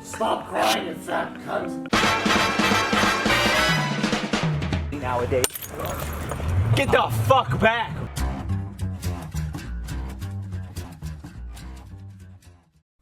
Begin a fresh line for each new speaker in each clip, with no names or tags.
Stop crying, you fat cunt.
Nowadays. Get the fuck back!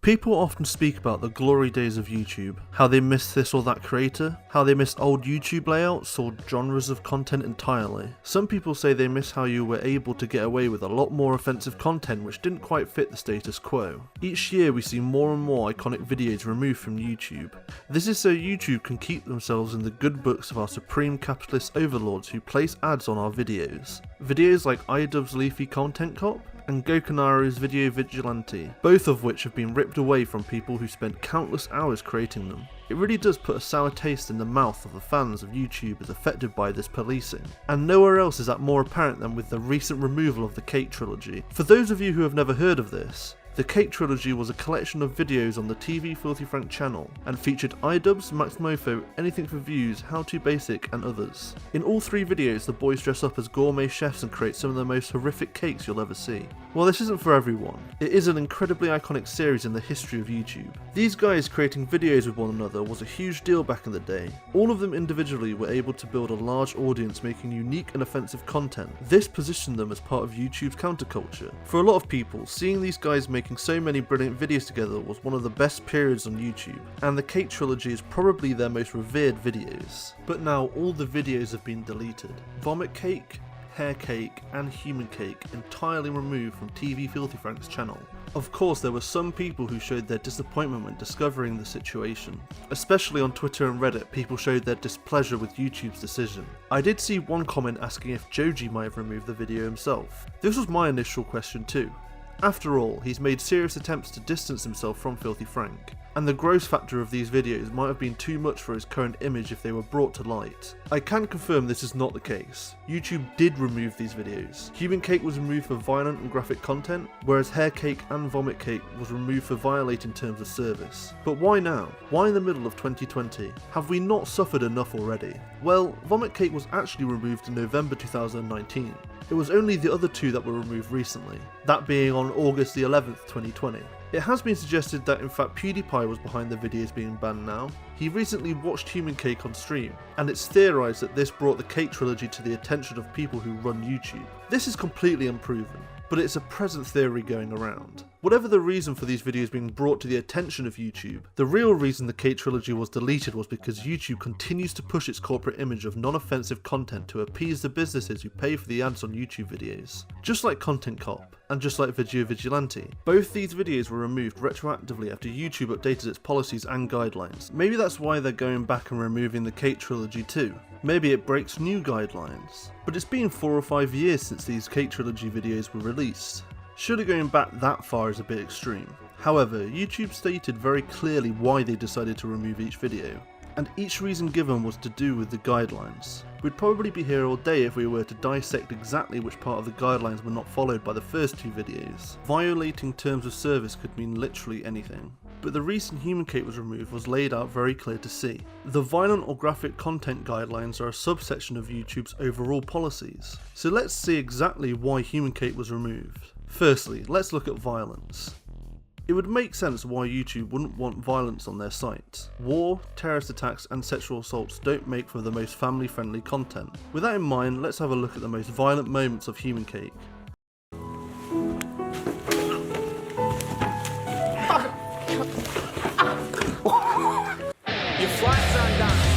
People often speak about the glory days of YouTube, how they miss this or that creator, how they miss old YouTube layouts or genres of content entirely. Some people say they miss how you were able to get away with a lot more offensive content which didn't quite fit the status quo. Each year we see more and more iconic videos removed from YouTube. This is so YouTube can keep themselves in the good books of our supreme capitalist overlords who place ads on our videos. Videos like IDubbbz Leafy Content Cop and Gokunaru's Video Vigilante, both of which have been ripped away from people who spent countless hours creating them. It really does put a sour taste in the mouth of the fans of YouTube as affected by this policing, and nowhere else is that more apparent than with the recent removal of the Cake Trilogy. For those of you who have never heard of this, the Cake Trilogy was a collection of videos on the TVFilthyFrank channel and featured IDubbbz MaxMoeFoe, Anything for Views, How to Basic and others. In all three videos the boys dress up as gourmet chefs and create some of the most horrific cakes you'll ever see. While this isn't for everyone, it is an incredibly iconic series in the history of YouTube. These guys creating videos with one another was a huge deal back in the day. All of them individually were able to build a large audience making unique and offensive content. This positioned them as part of YouTube's counterculture. For a lot of people, seeing these guys making so many brilliant videos together was one of the best periods on YouTube, and the Cake Trilogy is probably their most revered videos. But now all the videos have been deleted. Vomit Cake, Hair Cake and Human Cake entirely removed from TVFilthyFrank's channel. Of course there were some people who showed their disappointment when discovering the situation. Especially on Twitter and Reddit, people showed their displeasure with YouTube's decision. I did see one comment asking if Joji might have removed the video himself. This was my initial question too. After all, he's made serious attempts to distance himself from Filthy Frank, and the gross factor of these videos might have been too much for his current image if they were brought to light. I can confirm this is not the case. YouTube did remove these videos. Human Cake was removed for violent and graphic content, whereas Hair Cake and Vomit Cake was removed for violating terms of service. But why now? Why in the middle of 2020? Have we not suffered enough already? Well, Vomit Cake was actually removed in November 2019. It was only the other two that were removed recently, that being on August the 11th, 2020. It has been suggested that in fact PewDiePie was behind the videos being banned now. He recently watched Human Cake on stream, and it's theorised that this brought the Cake Trilogy to the attention of people who run YouTube. This is completely unproven, but it's a present theory going around. Whatever the reason for these videos being brought to the attention of YouTube, the real reason the Cake Trilogy was deleted was because YouTube continues to push its corporate image of non-offensive content to appease the businesses who pay for the ads on YouTube videos. Just like Content Cop, and just like Video Vigilante, both these videos were removed retroactively after YouTube updated its policies and guidelines. Maybe that's why they're going back and removing the Cake Trilogy too. Maybe it breaks new guidelines. But it's been 4 or 5 years since these Cake Trilogy videos were released. Surely going back that far is a bit extreme. However, YouTube stated very clearly why they decided to remove each video, and each reason given was to do with the guidelines. We'd probably be here all day if we were to dissect exactly which part of the guidelines were not followed by the first two videos. Violating terms of service could mean literally anything. But the reason Human Cake was removed was laid out very clear to see. The violent or graphic content guidelines are a subsection of YouTube's overall policies. So let's see exactly why Human Cake was removed. Firstly, let's look at violence. It would make sense why YouTube wouldn't want violence on their site. War, terrorist attacks and sexual assaults don't make for the most family friendly content. With that in mind, let's have a look at the most violent moments of Human Cake.
Your flight's undone.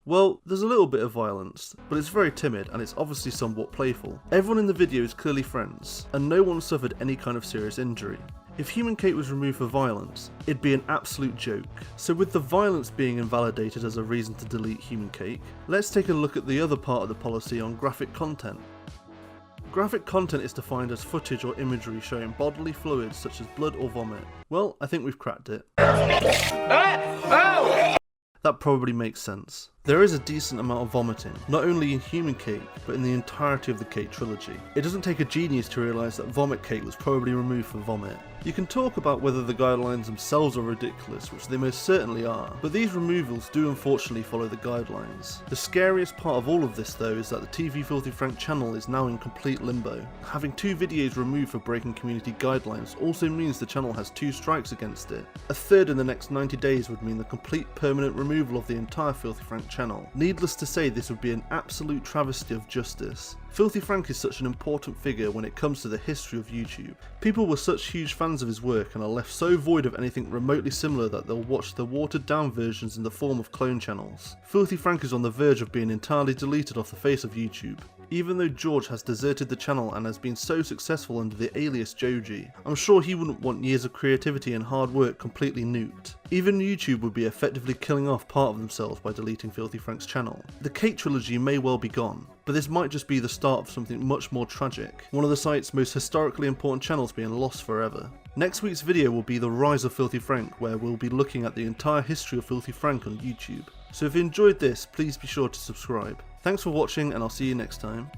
Well, there's a little bit of violence, but it's very timid and it's obviously somewhat playful. Everyone in the video is clearly friends, and no one suffered any kind of serious injury. If Human Cake was removed for violence, it'd be an absolute joke. So with the violence being invalidated as a reason to delete Human Cake, let's take a look at the other part of the policy on graphic content. Graphic content is defined as footage or imagery showing bodily fluids such as blood or vomit. Well, I think we've cracked it. That probably makes sense. There is a decent amount of vomiting, not only in Human Cake, but in the entirety of the Cake Trilogy. It doesn't take a genius to realise that Vomit Cake was probably removed for vomit. You can talk about whether the guidelines themselves are ridiculous, which they most certainly are, but these removals do unfortunately follow the guidelines. The scariest part of all of this though is that the TVFilthyFrank channel is now in complete limbo. Having 2 videos removed for breaking community guidelines also means the channel has 2 strikes against it. A third in the next 90 days would mean the complete permanent removal of the entire FilthyFrank channel. Needless to say, this would be an absolute travesty of justice. FilthyFrank is such an important figure when it comes to the history of YouTube. People were such huge fans of his work and are left so void of anything remotely similar that they'll watch the watered down versions in the form of clone channels. FilthyFrank is on the verge of being entirely deleted off the face of YouTube. Even though George has deserted the channel and has been so successful under the alias Joji, I'm sure he wouldn't want years of creativity and hard work completely nuked. Even YouTube would be effectively killing off part of themselves by deleting FilthyFrank's channel. The Cake Trilogy may well be gone, but this might just be the start of something much more tragic, one of the site's most historically important channels being lost forever. Next week's video will be the rise of FilthyFrank, where we'll be looking at the entire history of FilthyFrank on YouTube. So if you enjoyed this, please be sure to subscribe. Thanks for watching and I'll see you next time.